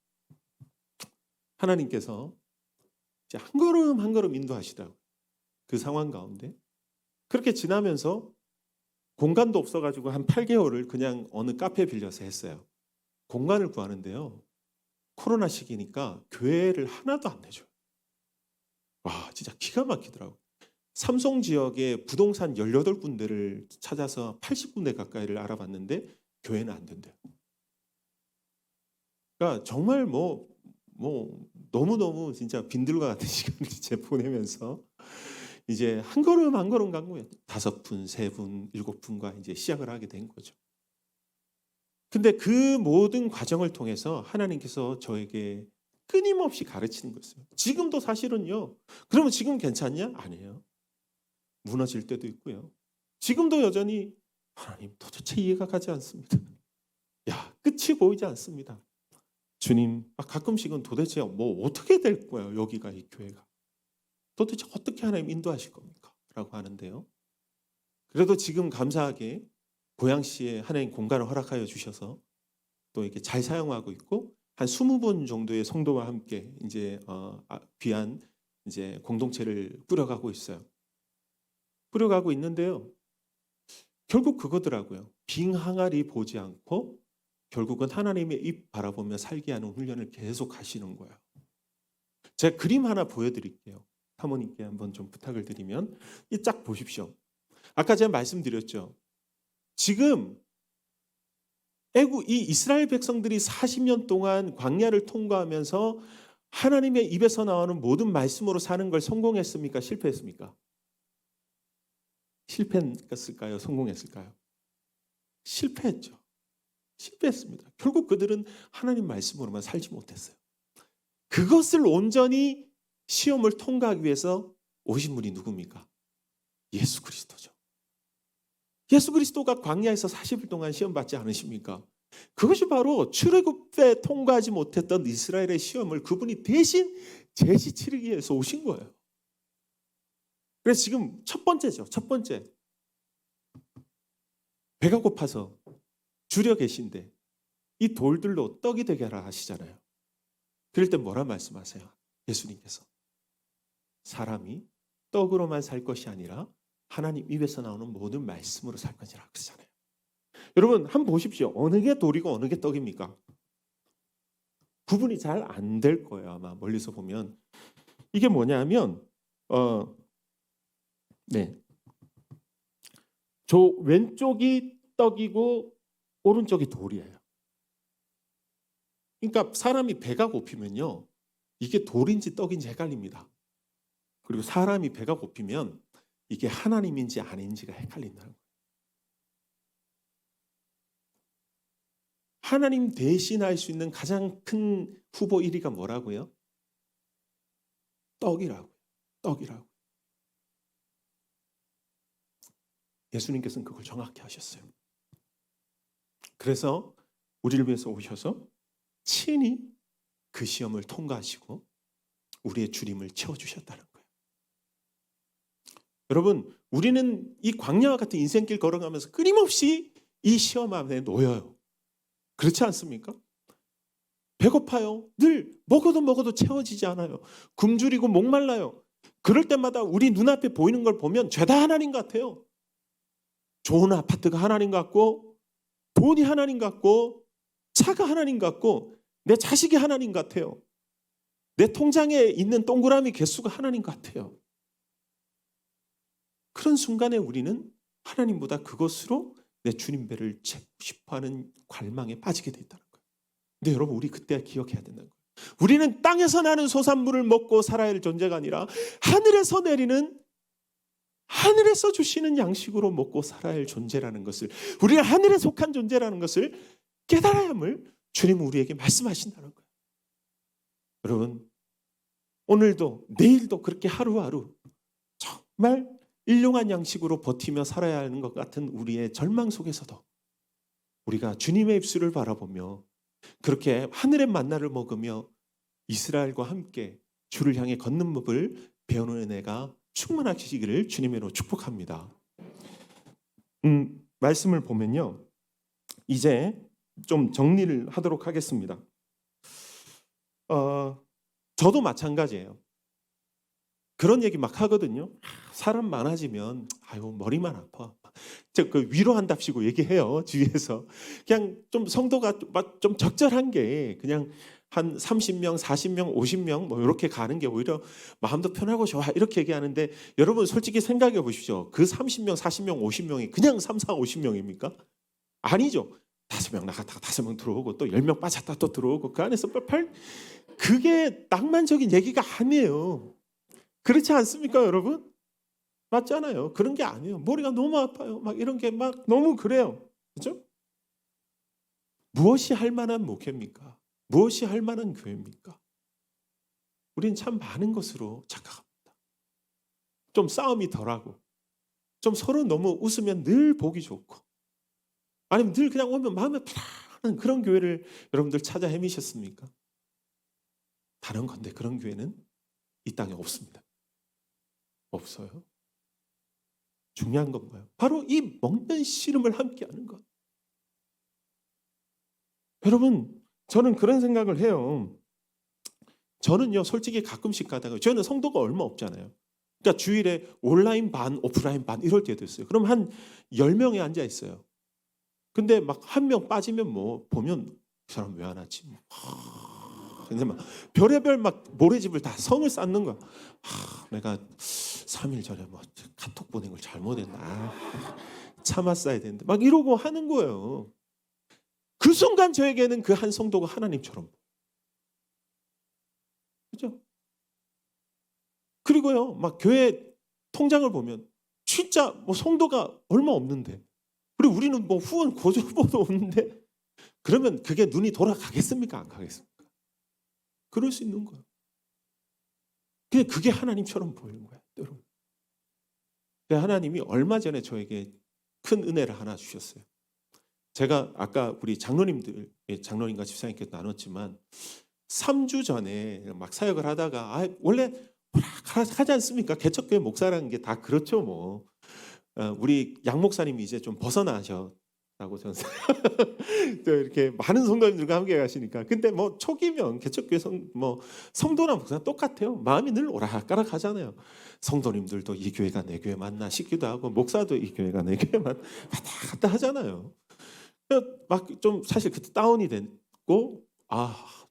하나님께서 이제 한 걸음 한 걸음 인도하시더라고요. 그 상황 가운데. 그렇게 지나면서 공간도 없어가지고 한 8개월을 그냥 어느 카페 빌려서 했어요. 공간을 구하는데요. 코로나 시기니까 교회를 하나도 안 내줘요. 와, 진짜 기가 막히더라고요. 삼성 지역에 부동산 18군데를 찾아서 80군데 가까이를 알아봤는데 교회는 안 된대요. 그러니까 정말 너무너무 진짜 빈들과 같은 시간을 이제 보내면서 이제 한 걸음 한 걸음 간 거예요. 5분, 3분, 7분과 이제 시작을 하게 된 거죠. 근데 그 모든 과정을 통해서 하나님께서 저에게 끊임없이 가르치는 거였어요. 지금도 사실은요. 그러면 지금 괜찮냐? 아니에요. 무너질 때도 있고요. 지금도 여전히 하나님 도대체 이해가 가지 않습니다. 끝이 보이지 않습니다. 주님, 가끔씩은 도대체 뭐 어떻게 될 거예요? 여기가 이 교회가. 도대체 어떻게 하나님 인도하실 겁니까? 라고 하는데요. 그래도 지금 감사하게 고양시에 하나님 공간을 허락하여 주셔서 또 이렇게 잘 사용하고 있고 한 20분 정도의 성도와 함께 이제 귀한 이제 공동체를 꾸려가고 있어요. 꾸려가고 있는데요. 결국 그거더라고요. 빙 항아리 보지 않고 결국은 하나님의 입 바라보며 살게 하는 훈련을 계속 하시는 거예요. 제가 그림 하나 보여드릴게요. 사모님께 한번 좀 부탁을 드리면 이 쫙 보십시오. 아까 제가 말씀드렸죠. 지금 이 이스라엘 백성들이 40년 동안 광야를 통과하면서 하나님의 입에서 나오는 모든 말씀으로 사는 걸 성공했습니까? 실패했습니까? 실패했을까요? 성공했을까요? 실패했죠. 실패했습니다. 결국 그들은 하나님 말씀으로만 살지 못했어요. 그것을 온전히 시험을 통과하기 위해서 오신 분이 누굽니까? 예수 그리스도죠. 예수 그리스도가 광야에서 40일 동안 시험 받지 않으십니까? 그것이 바로 출애굽에 통과하지 못했던 이스라엘의 시험을 그분이 대신 제시 치르기 위해서 오신 거예요. 그래서 지금 첫 번째죠. 첫 번째. 배가 고파서 줄여 계신데 이 돌들로 떡이 되게 하라 하시잖아요. 그럴 때 뭐라 말씀하세요? 예수님께서. 사람이 떡으로만 살 것이 아니라 하나님 입에서 나오는 모든 말씀으로 살 것이라 그러잖아요. 여러분 한번 보십시오. 어느 게 돌이고 어느 게 떡입니까? 구분이 잘 안 될 거예요. 아마 멀리서 보면. 이게 뭐냐면 네. 저 왼쪽이 떡이고 오른쪽이 돌이에요. 그러니까 사람이 배가 고프면요. 이게 돌인지 떡인지 헷갈립니다. 그리고 사람이 배가 고프면 이게 하나님인지 아닌지가 헷갈린다는 거예요. 하나님 대신할 수 있는 가장 큰 후보 1위가 뭐라고요? 떡이라고요. 떡이라고. 예수님께서는 그걸 정확히 하셨어요. 그래서 우리를 위해서 오셔서 친히 그 시험을 통과하시고 우리의 주림을 채워주셨다는 거예요. 여러분, 우리는 이 광야와 같은 인생길 걸어가면서 끊임없이 이 시험 안에 놓여요. 그렇지 않습니까? 배고파요. 늘 먹어도 채워지지 않아요. 굶주리고 목말라요. 그럴 때마다 우리 눈앞에 보이는 걸 보면 죄다 하나님 같아요. 좋은 아파트가 하나님 같고, 돈이 하나님 같고, 차가 하나님 같고, 내 자식이 하나님 같아요. 내 통장에 있는 동그라미 개수가 하나님 같아요. 그런 순간에 우리는 하나님보다 그것으로 내 주님 배를 채우고 싶어하는 갈망에 빠지게 돼 있다는 거예요. 근데 여러분, 우리 그때 기억해야 된다는 거예요. 우리는 땅에서 나는 소산물을 먹고 살아야 할 존재가 아니라 하늘에서 내리는, 하늘에서 주시는 양식으로 먹고 살아야 할 존재라는 것을, 우리가 하늘에 속한 존재라는 것을 깨달아야 함을 주님은 우리에게 말씀하신다는 거예요. 여러분, 오늘도 내일도 그렇게 하루하루 정말 일용한 양식으로 버티며 살아야 하는 것 같은 우리의 절망 속에서도 우리가 주님의 입술을 바라보며 그렇게 하늘의 만나를 먹으며 이스라엘과 함께 주를 향해 걷는 법을 배우는 은혜가 충만하시기를 주님으로 축복합니다. 말씀을 보면요, 이제 좀 정리를 하도록 하겠습니다. 저도 마찬가지예요. 그런 얘기 막 하거든요. 사람 많아지면 아유 머리만 아파. 그 위로한답시고 얘기해요. 주위에서. 그냥 좀 성도가 좀 적절한 게 그냥 한 30명, 40명, 50명 뭐 이렇게 가는 게 오히려 마음도 편하고 좋아 이렇게 얘기하는데, 여러분 솔직히 생각해 보십시오. 그 30명, 40명, 50명이 그냥 3, 4, 50명입니까? 아니죠. 5명 나갔다가 5명 들어오고 또 10명 빠졌다 또 들어오고 그 안에서 그게 낭만적인 얘기가 아니에요. 그렇지 않습니까, 여러분? 맞잖아요. 그런 게 아니에요. 머리가 너무 아파요. 막 이런 게 막 너무 그래요. 그렇죠? 무엇이 할 만한 목회입니까? 무엇이 할 만한 교회입니까? 우린 참 많은 것으로 착각합니다. 좀 싸움이 덜하고, 좀 서로 너무 웃으면 늘 보기 좋고, 아니면 늘 그냥 오면 마음에 편안한 그런 교회를 여러분들 찾아 헤매셨습니까? 다른 건데 그런 교회는 이 땅에 없습니다. 없어요. 중요한 건 뭐예요? 바로 이 먹는 씨름을 함께하는 것. 여러분, 저는 그런 생각을 해요. 저는요, 솔직히 가끔씩 가다가, 저는 성도가 얼마 없잖아요. 그러니까 주일에 온라인 반, 오프라인 반 이럴 때도 있어요. 그럼 한 10명이 앉아 있어요. 근데 막 한 명 빠지면 뭐 보면 그 사람 왜 안 왔지? 근데 막 별의별 막 모래집을 다 성을 쌓는 거야. 내가 3일 전에 뭐 카톡 보낸 걸 잘못했나? 참았어야 되는데 막 이러고 하는 거예요. 그 순간 저에게는 그 한 성도가 하나님처럼. 그죠? 그리고요, 막 교회 통장을 보면 진짜 뭐 성도가 얼마 없는데, 그리고 우리는 뭐 후원 고조보도 없는데, 그러면 그게 눈이 돌아가겠습니까? 안 가겠습니까? 그럴 수 있는 거예요. 그냥 그게 하나님처럼 보이는 거예요, 여러분. 하나님이 얼마 전에 저에게 큰 은혜를 하나 주셨어요. 제가 아까 우리 장로님들, 장로님과 집사님께 나눴지만 3주 전에 막 사역을 하다가 원래 하지 않습니까? 개척교회 목사라는 게 다 그렇죠, 뭐. 우리 양 목사님이 이제 좀 벗어나셨다고 저는 또 이렇게 많은 성도님들과 함께 가시니까. 근데 뭐 초기면 개척교회 성도나 목사 똑같아요. 마음이 늘 오락가락 하잖아요. 성도님들도 이 교회가 내 교회 맞나 싶기도 하고, 목사도 이 교회가 내 교회 맞나 왔다 갔다 하잖아요. 막 좀 사실 그때 다운이 됐고,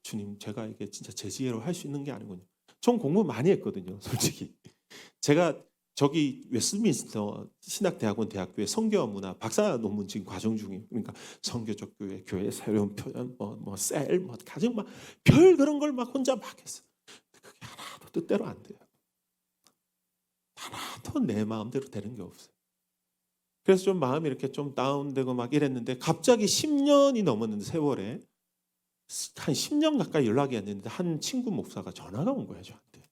주님, 제가 이게 진짜 제 지혜로 할 수 있는 게 아니군요. 전 공부 많이 했거든요, 솔직히. 제가 저기 웨스트민스터 신학대학원 대학교에 성경화 문화 박사 논문 지금 과정 중이에요. 그러니까 성교적 교회, 교회의 새로운 표현, 셀, 가정 별 그런 걸 막 혼자 막 했어. 그게 하나도 뜻대로 안 돼요. 하나도 내 마음대로 되는 게 없어요. 그래서 좀 마음이 이렇게 좀 다운되고 막 이랬는데 갑자기 10년이 넘었는데 세월에 한 10년 가까이 연락이 안 됐는데 한 친구 목사가 전화가 온 거예요, 저한테.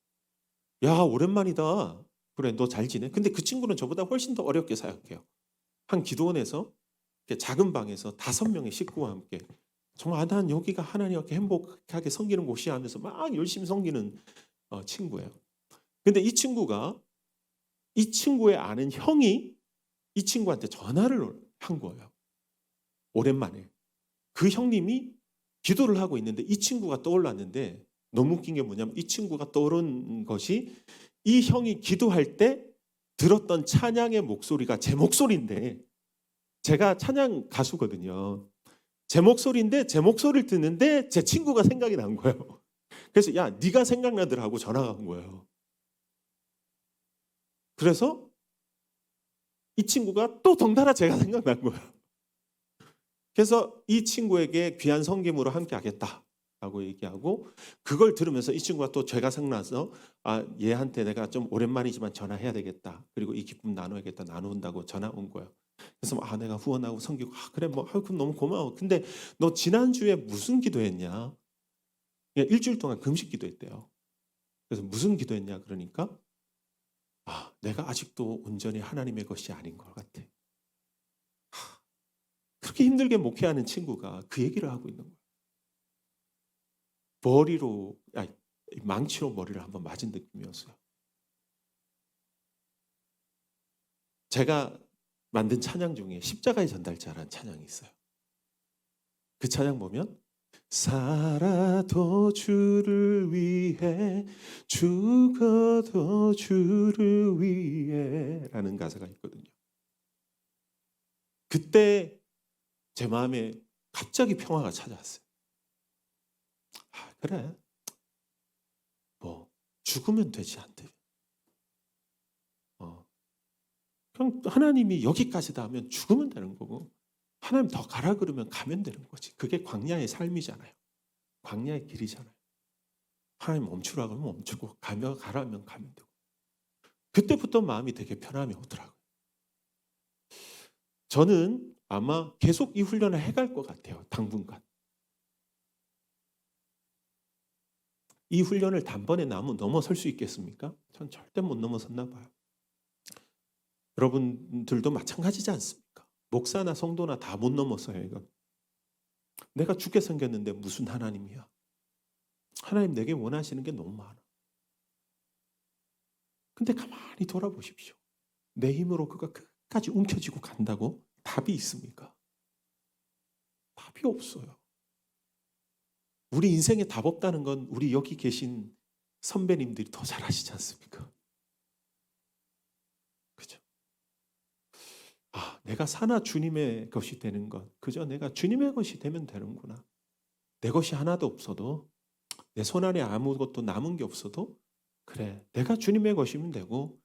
야, 오랜만이다. 그래, 너 잘 지내? 근데 그 친구는 저보다 훨씬 더 어렵게 사역해요. 한 기도원에서 작은 방에서 5명의 식구와 함께 정말 난 여기가 하나님 앞에 행복하게 섬기는 곳이야 하면서 막 열심히 섬기는 친구예요. 근데 이 친구가 이 친구의 아는 형이 이 친구한테 전화를 한 거예요. 오랜만에. 그 형님이 기도를 하고 있는데 이 친구가 떠올랐는데 너무 웃긴 게 뭐냐면 이 친구가 떠오른 것이 이 형이 기도할 때 들었던 찬양의 목소리가 제 목소리인데 제가 찬양 가수거든요. 제 목소리인데 제 목소리를 듣는데 제 친구가 생각이 난 거예요. 그래서 야, 네가 생각나더라 하고 전화가 온 거예요. 그래서 이 친구가 또 덩달아 제가 생각난 거예요. 그래서 이 친구에게 귀한 성김으로 함께 하겠다라고 얘기하고 그걸 들으면서 이 친구가 또 제가 생각나서 얘한테 내가 좀 오랜만이지만 전화해야 되겠다. 그리고 이 기쁨 나눠야겠다. 나눈다고 전화 온 거예요. 그래서 내가 후원하고 섬기고 그래 그럼 너무 고마워. 근데 너 지난주에 무슨 기도했냐? 일주일 동안 금식 기도했대요. 그래서 무슨 기도했냐 그러니까 내가 아직도 온전히 하나님의 것이 아닌 것 같아. 그렇게 힘들게 목회하는 친구가 그 얘기를 하고 있는 거예요. 망치로 머리를 한번 맞은 느낌이었어요. 제가 만든 찬양 중에 십자가의 전달자라는 찬양이 있어요. 그 찬양 보면 살아도 주를 위해 죽어도 주를 위해 라는 가사가 있거든요. 그때 제 마음에 갑자기 평화가 찾아왔어요. 그래, 죽으면 되지 않대. 그럼 하나님이 여기까지다 하면 죽으면 되는 거고 하나님 더 가라 그러면 가면 되는 거지. 그게 광야의 삶이잖아요. 광야의 길이잖아요. 하나님 멈추라 그러면 멈추고 가라 하면 가면 되고. 그때부터 마음이 되게 편함이 오더라고요. 저는 아마 계속 이 훈련을 해갈 것 같아요. 당분간. 이 훈련을 단번에 넘어설 수 있겠습니까? 전 절대 못 넘어섰나 봐요. 여러분들도 마찬가지지 않습니까? 목사나 성도나 다 못 넘었어요. 이건. 내가 죽게 생겼는데 무슨 하나님이야? 하나님 내게 원하시는 게 너무 많아. 근데 가만히 돌아보십시오. 내 힘으로 그가 끝까지 움켜쥐고 간다고 답이 있습니까? 답이 없어요. 우리 인생에 답 없다는 건 우리 여기 계신 선배님들이 더 잘 아시지 않습니까? 그죠? 내가 사나 주님의 것이 되는 것. 그저 내가 주님의 것이 되면 되는구나. 내 것이 하나도 없어도 내 손 안에 아무것도 남은 게 없어도 그래, 내가 주님의 것이면 되고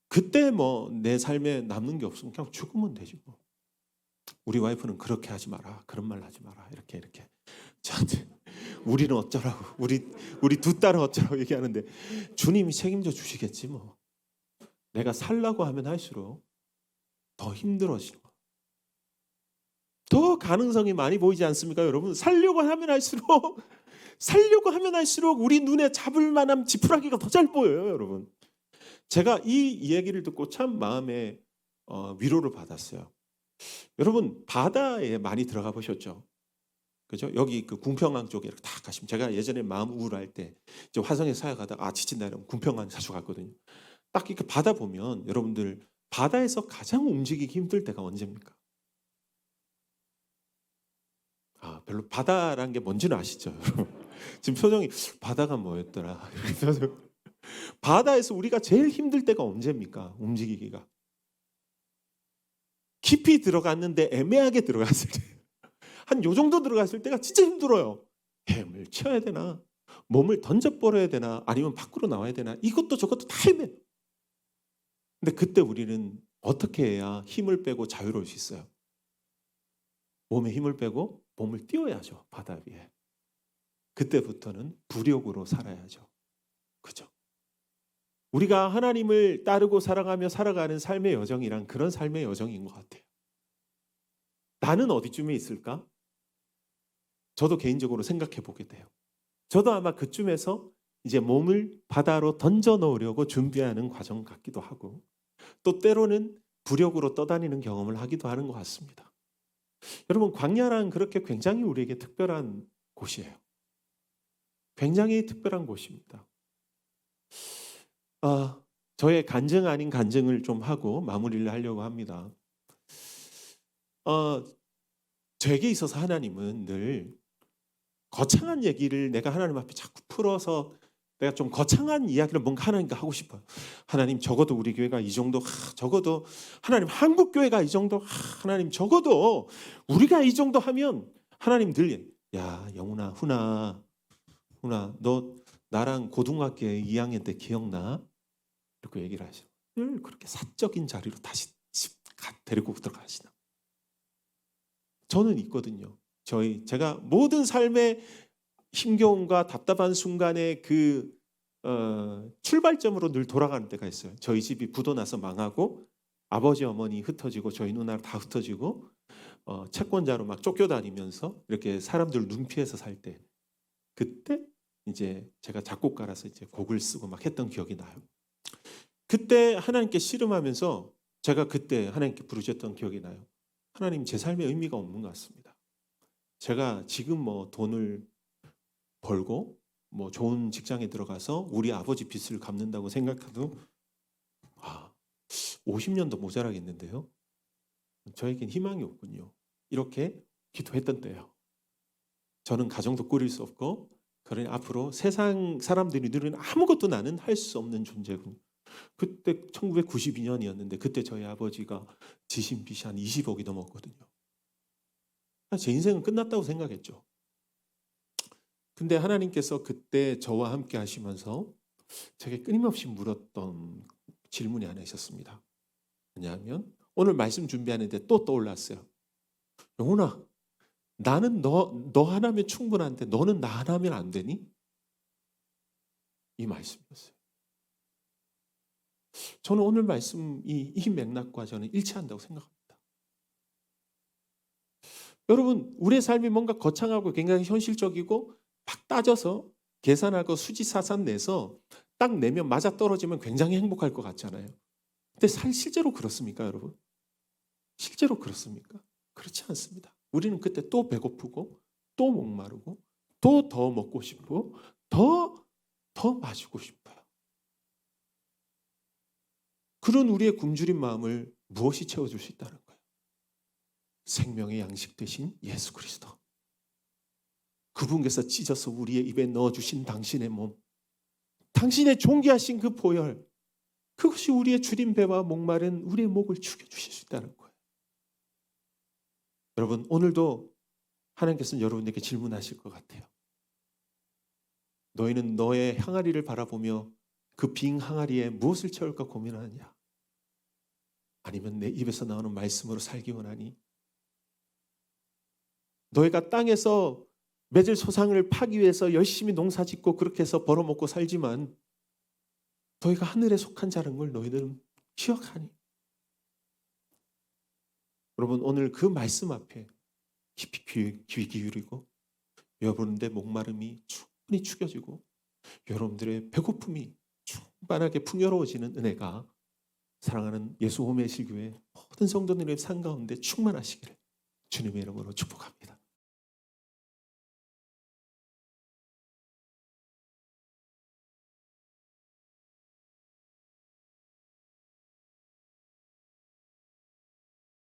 그때 내 삶에 남는 게 없으면 그냥 죽으면 되지 뭐. 우리 와이프는 그렇게 하지 마라. 그런 말 하지 마라. 이렇게 저한테 우리는 어쩌라고 우리 두 딸은 어쩌라고 얘기하는데 주님이 책임져 주시겠지 뭐. 내가 살라고 하면 할수록 더 힘들어지는 거. 더 가능성이 많이 보이지 않습니까, 여러분? 살려고 하면 할수록 우리 눈에 잡을 만한 지푸라기가 더 잘 보여요, 여러분. 제가 이 이야기를 듣고 참 마음에 위로를 받았어요. 여러분 바다에 많이 들어가 보셨죠? 그죠? 여기 그 궁평항 쪽에 이렇게 딱 가시면 제가 예전에 마음 우울할 때 이제 화성에 사역하다가 지친다 이러면 궁평항 자주 갔거든요. 딱 이렇게 바다 보면 여러분들 바다에서 가장 움직이기 힘들 때가 언제입니까? 별로 바다라는 게 뭔지는 아시죠? 지금 표정이 바다가 뭐였더라. 바다에서 우리가 제일 힘들 때가 언제입니까? 움직이기가. 깊이 들어갔는데 애매하게 들어갔을 때. 한 요 정도 들어갔을 때가 진짜 힘들어요. 헤엄을 쳐야 되나? 몸을 던져버려야 되나? 아니면 밖으로 나와야 되나? 이것도 저것도 다 헤매. 근데 그때 우리는 어떻게 해야 힘을 빼고 자유로울 수 있어요? 몸에 힘을 빼고 몸을 띄워야죠. 바다 위에. 그때부터는 부력으로 살아야죠. 그죠? 우리가 하나님을 따르고 살아가며 살아가는 삶의 여정이란 그런 삶의 여정인 것 같아요. 나는 어디쯤에 있을까? 저도 개인적으로 생각해 보게 돼요. 저도 아마 그쯤에서 이제 몸을 바다로 던져 넣으려고 준비하는 과정 같기도 하고 또 때로는 부력으로 떠다니는 경험을 하기도 하는 것 같습니다. 여러분, 광야란 그렇게 굉장히 우리에게 특별한 곳이에요. 굉장히 특별한 곳입니다. 저의 간증 아닌 간증을 좀 하고 마무리를 하려고 합니다. 저에게 있어서 하나님은 늘 거창한 얘기를 내가 하나님 앞에 자꾸 풀어서 내가 좀 거창한 이야기를 뭔가 하나님과 하고 싶어요. 하나님, 적어도 우리 교회가 이 정도, 적어도 하나님 한국 교회가 이 정도, 하나님 적어도 우리가 이 정도 하면 하나님 늘 야, 영훈아, 훈아, 너 나랑 고등학교 2학년 때 기억나? 이렇게 얘기를 하셔. 늘 그렇게 사적인 자리로 다시 데리고 들어가시나. 저는 있거든요. 제가 모든 삶의 힘겨움과 답답한 순간에 그 출발점으로 늘 돌아가는 때가 있어요. 저희 집이 부도 나서 망하고 아버지 어머니 흩어지고 저희 누나 다 흩어지고 채권자로 막 쫓겨다니면서 이렇게 사람들 눈 피해서 살 때, 그때 이제 제가 작곡가라서 이제 곡을 쓰고 막 했던 기억이 나요. 그때 하나님께 씨름하면서 제가 그때 하나님께 부르셨던 기억이 나요. 하나님, 제 삶에 의미가 없는 것 같습니다. 제가 지금 뭐 돈을 벌고 뭐 좋은 직장에 들어가서 우리 아버지 빚을 갚는다고 생각해도 50년도 모자라겠는데요. 저에겐 희망이 없군요. 이렇게 기도했던 때예요. 저는 가정도 꾸릴 수 없고 그러니 앞으로 세상 사람들이 누리는 아무것도 나는 할 수 없는 존재군요. 그때 1992년이었는데 그때 저희 아버지가 지신 빚이 한 20억이 넘었거든요. 제 인생은 끝났다고 생각했죠. 근데 하나님께서 그때 저와 함께 하시면서 제게 끊임없이 물었던 질문이 하나 있었습니다. 왜냐하면 오늘 말씀 준비하는데 또 떠올랐어요. 영훈아, 나는 너 하나면 충분한데 너는 나 하나면 안 되니? 이 말씀이었어요. 저는 오늘 말씀이 이 맥락과 저는 일치한다고 생각합니다. 여러분, 우리의 삶이 뭔가 거창하고 굉장히 현실적이고 막 따져서 계산하고 수지사산 내서 딱 내면 맞아떨어지면 굉장히 행복할 것 같잖아요. 근데 실제로 그렇습니까, 여러분? 실제로 그렇습니까? 그렇지 않습니다. 우리는 그때 또 배고프고 또 목마르고 또 더 먹고 싶고 더 마시고 싶어요. 그런 우리의 굶주린 마음을 무엇이 채워줄 수 있다는 거예요? 생명의 양식 되신 예수 그리스도. 그분께서 찢어서 우리의 입에 넣어주신 당신의 몸, 당신의 존귀하신 그 보혈, 그것이 우리의 주린 배와 목마른 우리의 목을 죽여주실 수 있다는 거예요. 여러분, 오늘도 하나님께서는 여러분에게 질문하실 것 같아요. 너희는 너의 항아리를 바라보며 그 빈 항아리에 무엇을 채울까 고민하느냐? 아니면 내 입에서 나오는 말씀으로 살기 원하니? 너희가 땅에서 맺을 소상을 파기 위해서 열심히 농사짓고 그렇게 해서 벌어먹고 살지만 너희가 하늘에 속한 자라는 걸 너희들은 기억하니? 여러분, 오늘 그 말씀 앞에 깊이 귀 기울이고 여러분들의 목마름이 충분히 축여지고 여러분들의 배고픔이 충만하게 풍요로워지는 은혜가 사랑하는 예수 홈의실교회 모든 성도들의 삶 가운데 충만하시기를 주님의 이름으로 축복합니다.